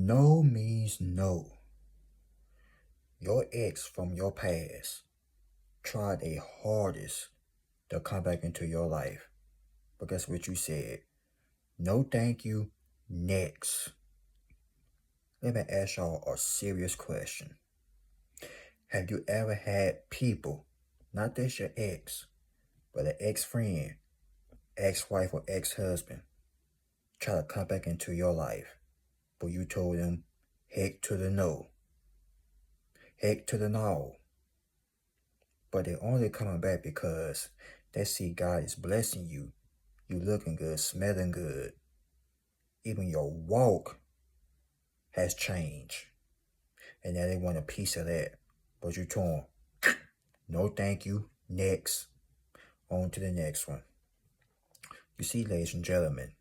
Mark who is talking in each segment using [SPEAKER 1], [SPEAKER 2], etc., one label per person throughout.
[SPEAKER 1] No means no. Your ex from your past tried their hardest to come back into your life. But guess what you said? No thank you, next. Let me ask y'all a serious question. Have you ever had people, not just your ex, but an ex-friend, ex-wife, or ex-husband, try to come back into your life, but you told them, heck to the no, heck to the no. But they're only coming back because they see God is blessing you. You looking good, smelling good. Even your walk has changed. And now they want a piece of that. But you told them, no thank you, next. On to the next one. You see, ladies and gentlemen,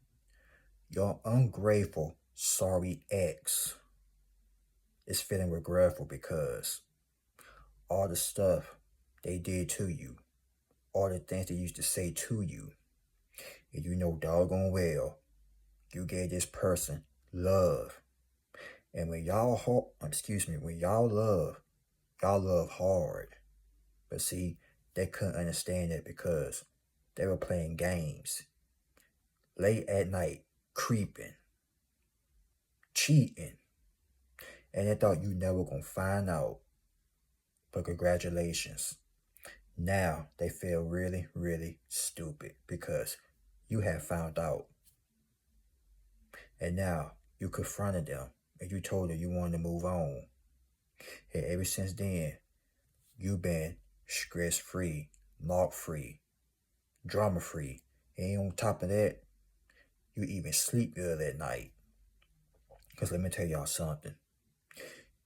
[SPEAKER 1] your ungrateful, sorry ex is feeling regretful because all the stuff they did to you, all the things they used to say to you, and you know doggone well you gave this person love. And when y'all y'all love hard. But see, they couldn't understand that because they were playing games. Late at night, creeping, cheating. And they thought you never gonna find out. But congratulations. Now they feel really, really stupid because you have found out. And now you confronted them and you told them you wanted to move on. And ever since then, you've been stress-free, knock-free, drama-free. And on top of that, you even sleep good at night. Because let me tell y'all something.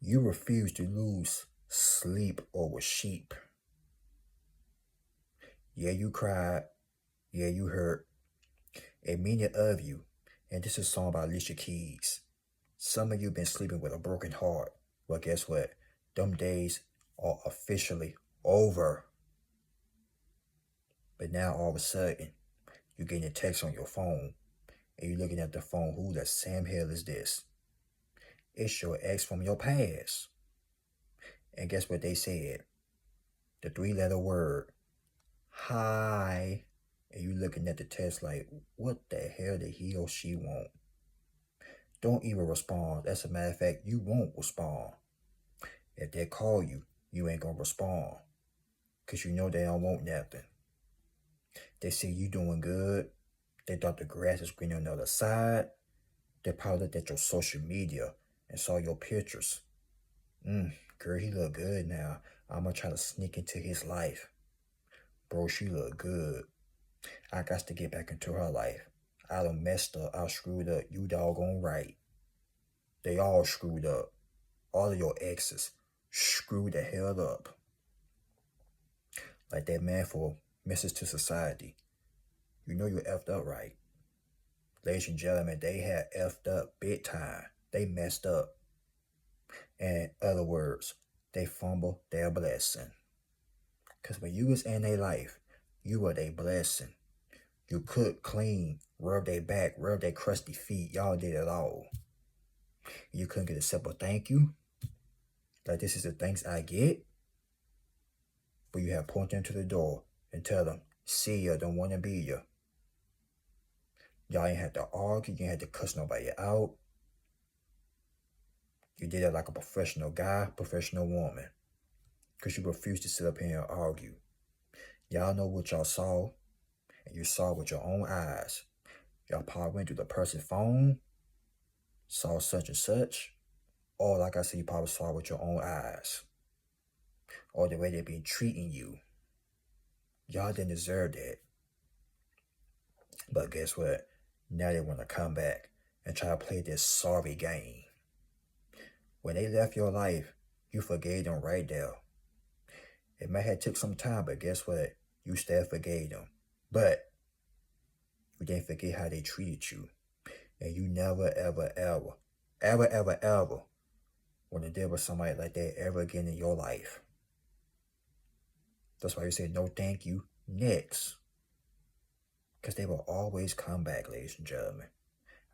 [SPEAKER 1] You refuse to lose sleep over sheep. Yeah, you cried. Yeah, you hurt. And many of you, and this is a song by Alicia Keys, some of you been sleeping with a broken heart. Well, guess what? Them days are officially over. But now all of a sudden, you're getting a text on your phone, and you're looking at the phone, who the Sam hell is this? It's your ex from your past. And guess what they said? The 3-letter word, hi. And you looking at the text like, what the hell did he or she want? Don't even respond. As a matter of fact, you won't respond. If they call you, you ain't gonna respond. Because you know they don't want nothing. They see you doing good. They thought the grass is greener on the other side. They probably looked at your social media and saw your pictures. Girl, he look good now. I'm gonna try to sneak into his life. Bro, she look good. I got to get back into her life. I done messed up. I screwed up. You doggone right. They all screwed up. All of your exes screwed the hell up. Like that man for Message to Society. You know you effed up, right? Ladies and gentlemen, they had effed up big time. They messed up. And in other words, they fumbled their blessing. Because when you was in their life, you were their blessing. You cooked, clean, rub their back, rub their crusty feet. Y'all did it all. You couldn't get a simple thank you. Like, this is the thanks I get. But you have to point them to the door and tell them, see ya, don't want to be ya. Y'all ain't had to argue. You ain't had to cuss nobody out. You did it like a professional guy, professional woman. Because you refused to sit up here and argue. Y'all know what y'all saw. And you saw with your own eyes. Y'all probably went through the person's phone, saw such and such. Or like I said, you probably saw with your own eyes. Or the way they been treating you. Y'all didn't deserve that. But guess what? Now they want to come back and try to play this sorry game. When they left your life, you forgave them right there. It might have took some time, but guess what? You still forgave them. But you didn't forget how they treated you. And you never, ever, ever want to deal with somebody like that ever again in your life. That's why you say no thank you, next. Because they will always come back, ladies and gentlemen.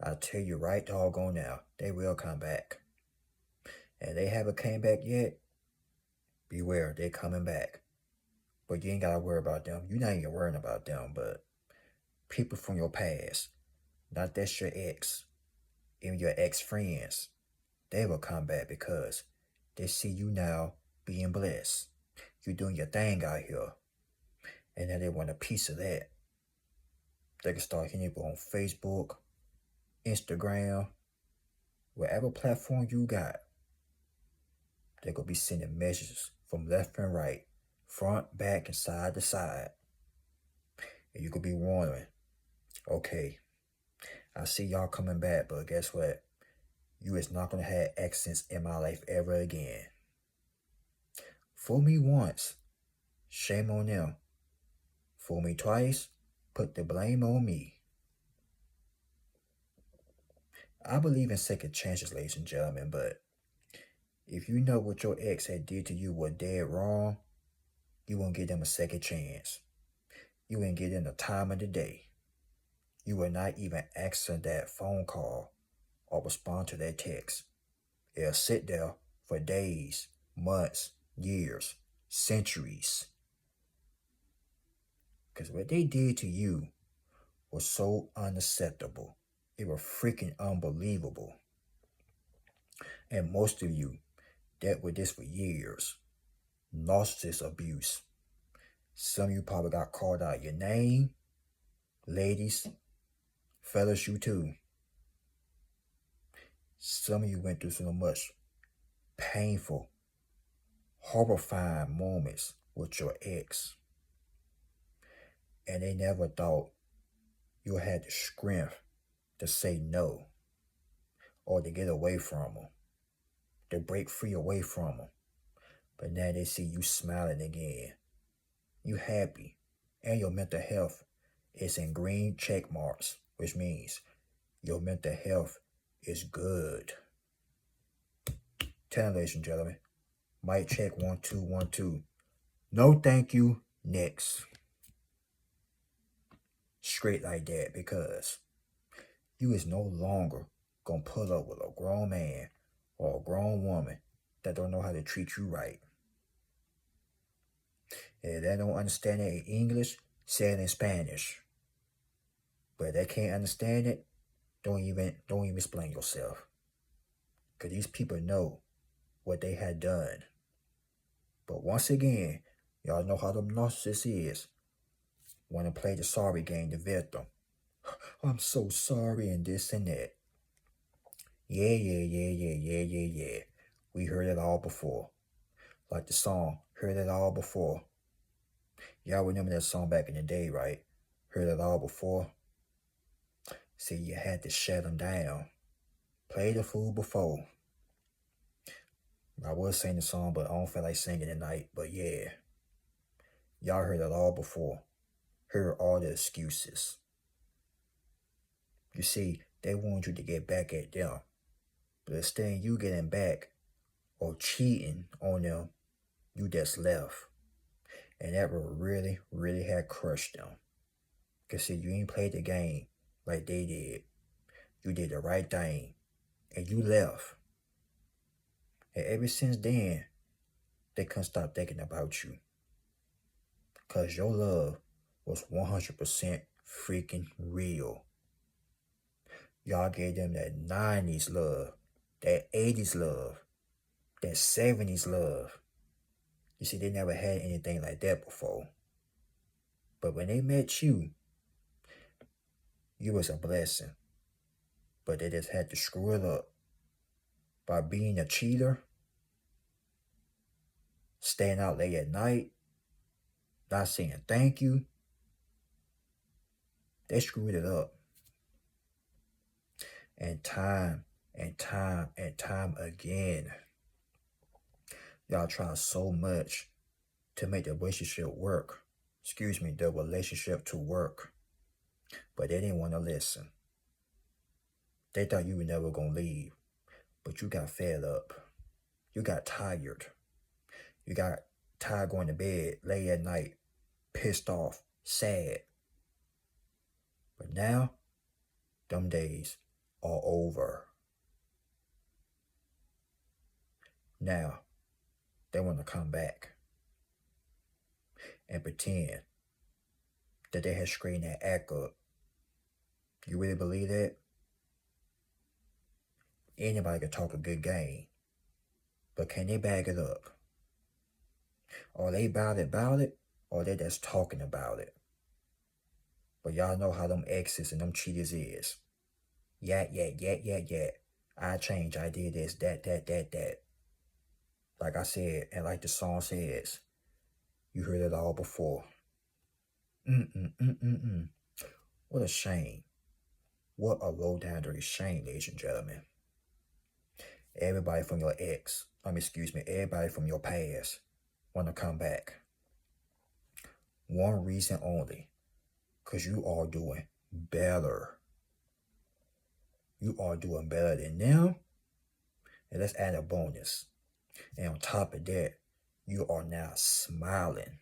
[SPEAKER 1] I tell you right doggone now, they will come back. And they haven't came back yet, beware, they coming back. But you ain't gotta worry about them. You're not even worrying about them, but people from your past, not that's your ex, even your ex-friends, they will come back because they see you now being blessed. You doing your thing out here. And then they want a piece of that. They can start hitting you on Facebook, Instagram, whatever platform you got. They're going to be sending messages from left and right, front, back, and side to side. And you could be wondering, okay, I see y'all coming back, but guess what? You is not going to have accents in my life ever again. Fool me once, shame on them. Fool me twice, put the blame on me. I believe in second chances, ladies and gentlemen, but if you know what your ex had did to you was dead wrong, you won't give them a second chance. You won't give them the time of the day. You will not even answer that phone call or respond to that text. It'll sit there for days, months, years, centuries. Because what they did to you was so unacceptable. It was freaking unbelievable. And most of you dealt with this for years. Narcissist abuse. Some of you probably got called out your name. Ladies, fellas, you too. Some of you went through so much painful, horrifying moments with your ex. And they never thought you had the strength to say no or to get away from them, to break free away from them. But now they see you smiling again. You happy. And your mental health is in green check marks, which means your mental health is good. 10, ladies and gentlemen. Mic check 1 2 1 2. No thank you. Next. Straight like that, because you is no longer gonna pull up with a grown man or a grown woman that don't know how to treat you right. If they don't understand it in English, say it in Spanish. But if they can't understand it, don't even explain yourself. Because these people know what they had done. But once again, y'all know how the narcissist is. Want to play the sorry game, the victim. I'm so sorry and this and that. Yeah. We heard it all before. Like the song, heard it all before. Y'all remember that song back in the day, right? Heard it all before. See, you had to shut them down. Play the fool before. I was singing the song, but I don't feel like singing tonight. But yeah, y'all heard it all before. Heard all the excuses. You see, they want you to get back at them. But instead of you getting back or cheating on them, you just left. And that would really had crushed them. Because see, you ain't played the game like they did. You did the right thing. And you left. And ever since then, they couldn't stop thinking about you. Because your love was 100% freaking real. Y'all gave them that 90s love, that 80s love, that 70s love. You see, they never had anything like that before. But when they met you, you was a blessing. But they just had to screw it up by being a cheater, staying out late at night, not saying thank you. They screwed it up. And time again, y'all try so much to make the relationship work. The relationship to work. But they didn't want to listen. They thought you were never going to leave. But you got fed up. You got tired. You got tired going to bed late at night, pissed off, sad. But now, them days are over. Now, they want to come back and pretend that they had straightened that act up. You really believe that? Anybody can talk a good game, but can they back it up? Are they about it, or they just talking about it? But y'all know how them exes and them cheaters is. Yeah. I changed, I did this, that. Like I said, and like the song says, you heard it all before. What a shame. What a low down dirty shame, ladies and gentlemen. Everybody from your everybody from your past want to come back. One reason only, because you are doing better. You are doing better than them, and let's add a bonus. And on top of that, you are now smiling.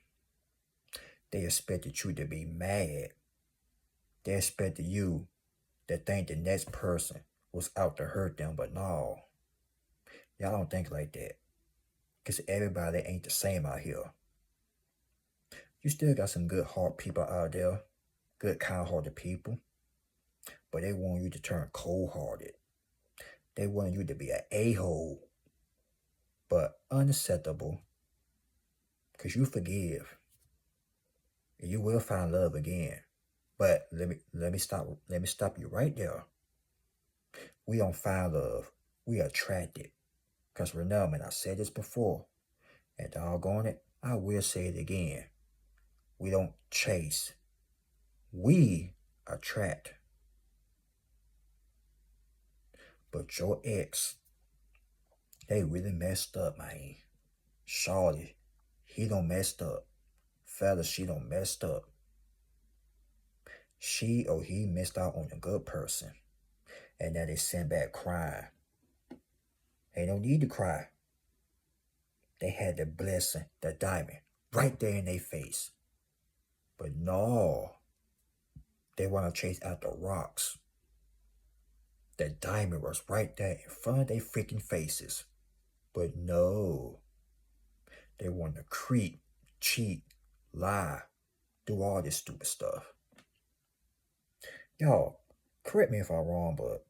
[SPEAKER 1] They expected you to be mad. They expected you to think the next person was out to hurt them, but no. Y'all don't think like that. Because everybody ain't the same out here. You still got some good heart people out there. Good kind-hearted people. But they want you to turn cold-hearted. They want you to be an a-hole. But unacceptable. Because you forgive. And you will find love again. But let me stop you right there. We don't find love. We attract it. Because remember, and I said this before, and doggone it, I will say it again. We don't chase. We attract. But your ex, they really messed up, man. Shawty, he done messed up. Fellas, she done messed up. She or he missed out on a good person. And now they sent back crying. They don't need to cry. They had the blessing, the diamond, right there in their face. But no, they want to chase out the rocks. The diamond was right there in front of their freaking faces. But no, they want to creep, cheat, lie, do all this stupid stuff. Y'all, correct me if I'm wrong, but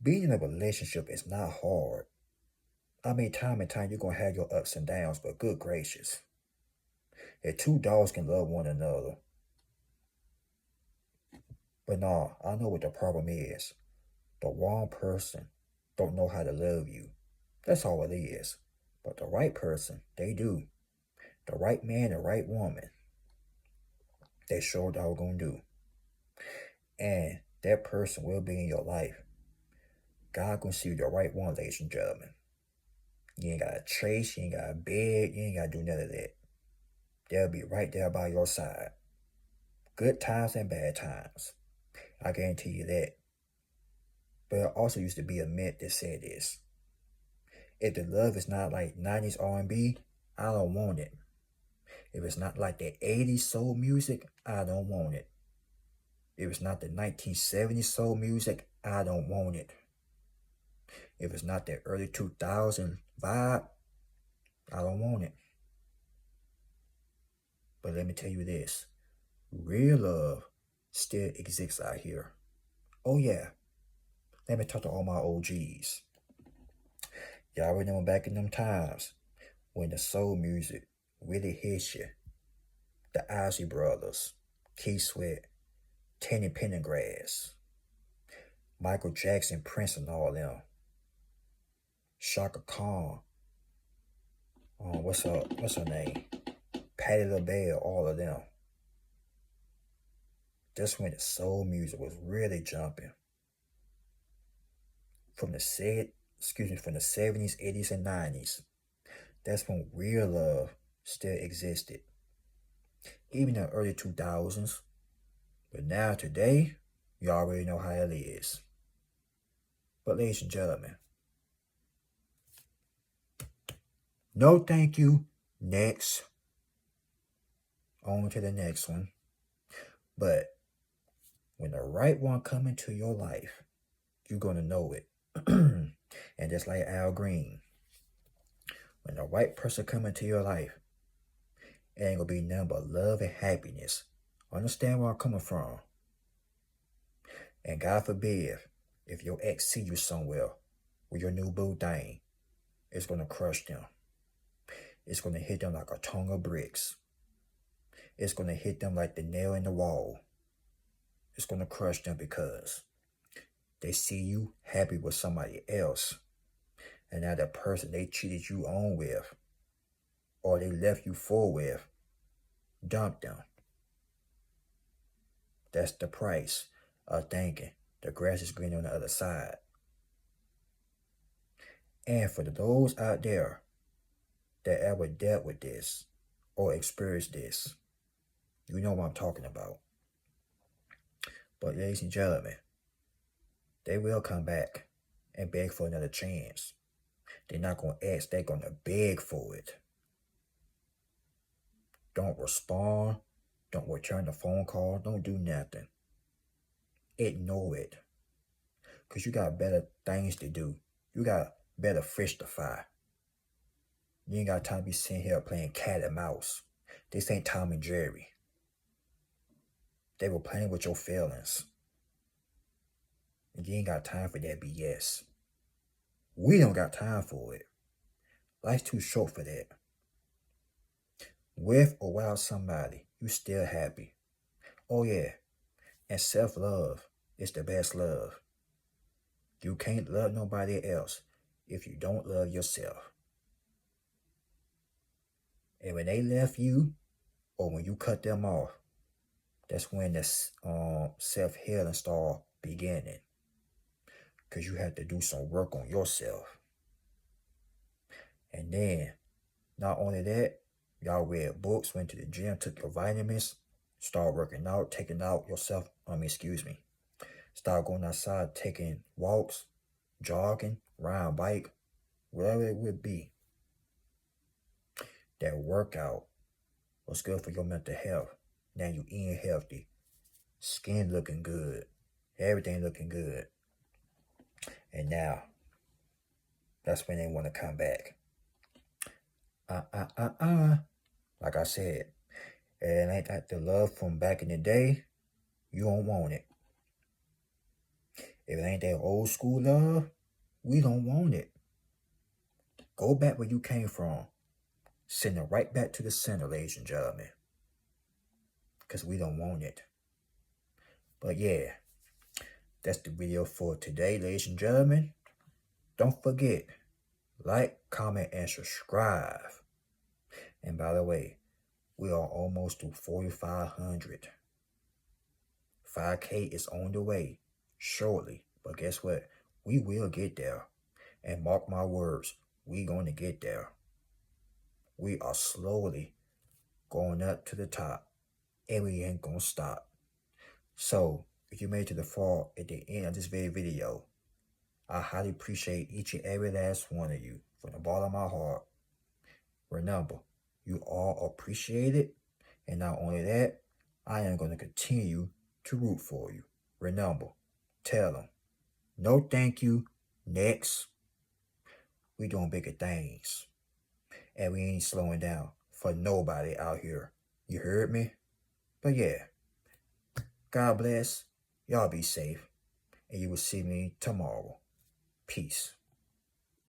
[SPEAKER 1] being in a relationship is not hard. I mean, time and time you're going to have your ups and downs, but good gracious. If two dogs can love one another. But no, I know what the problem is. The wrong person don't know how to love you. That's all it is. But the right person, they do. The right man, the right woman, they sure doggone do. And that person will be in your life. God gonna see you the right one, ladies and gentlemen. You ain't gotta chase, you ain't gotta beg, you ain't gotta do none of that. They'll be right there by your side. Good times and bad times. I guarantee you that. But it also used to be a myth that said this. If the love is not like 90s R&B, I don't want it. If it's not like the 80s soul music, I don't want it. If it's not the 1970s soul music, I don't want it. If it's not the early 2000s vibe, I don't want it. But let me tell you this. Real love still exists out here. Oh yeah. Let me talk to all my OGs. Y'all remember back in them times when the soul music really hit you. The Isley Brothers, Keith Sweat, Teddy Pendergrass, Michael Jackson, Prince, and all them. Shaka Khan. What's her name? Patti LaBelle, all of them. That's when the soul music was really jumping. From the 70s, 80s, and 90s. That's when real love still existed. Even in the early 2000s. But now today, you already know how it is. But ladies and gentlemen, no thank you. Next. On to the next one. But when the right one come into your life, you're going to know it. And just like Al Green, when the right person come into your life, it ain't going to be nothing but love and happiness. Understand where I'm coming from? And God forbid, if your ex see you somewhere with your new boo thing, it's going to crush them. It's going to hit them like a ton of bricks. It's going to hit them like the nail in the wall. It's going to crush them because they see you happy with somebody else. And now the person they cheated you on with, or they left you for with, dumped them. That's the price of thinking the grass is green on the other side. And for those out there that ever dealt with this or experienced this, you know what I'm talking about. But ladies and gentlemen, they will come back and beg for another chance. They're not going to ask, they're going to beg for it. Don't respond. Don't return the phone call. Don't do nothing. Ignore it. Because you got better things to do. You got better fish to fry. You ain't got time to be sitting here playing cat and mouse. This ain't Tom and Jerry. They were playing with your feelings. And you ain't got time for that BS. We don't got time for it. Life's too short for that. With or without somebody, you still happy. Oh yeah, and self-love is the best love. You can't love nobody else if you don't love yourself. And when they left you, or when you cut them off, that's when the self-healing start beginning. Because you have to do some work on yourself. And then, not only that, y'all read books, went to the gym, took your vitamins, start working out, taking out yourself, start going outside, taking walks, jogging, riding bike, whatever it would be. That workout was good for your mental health. Now you eating healthy, skin looking good, everything looking good. And now, that's when they want to come back. Like I said, it ain't that the love from back in the day, you don't want it. If it ain't that old school love, we don't want it. Go back where you came from. Send it right back to the center, ladies and gentlemen. Because we don't want it. But yeah, that's the video for today, ladies and gentlemen. Don't forget, like, comment, and subscribe. And by the way, we are almost to 4,500. 5K is on the way shortly. But guess what? We will get there. And mark my words, we going to get there. We are slowly going up to the top. And we ain't going to stop. So, if you made it to the far at the end of this video, I highly appreciate each and every last one of you from the bottom of my heart. Remember, you all appreciate it. And not only that, I am going to continue to root for you. Remember, tell them, no thank you, next. We doing bigger things. And we ain't slowing down for nobody out here. You heard me? But yeah, God bless. Y'all be safe. And you will see me tomorrow. Peace.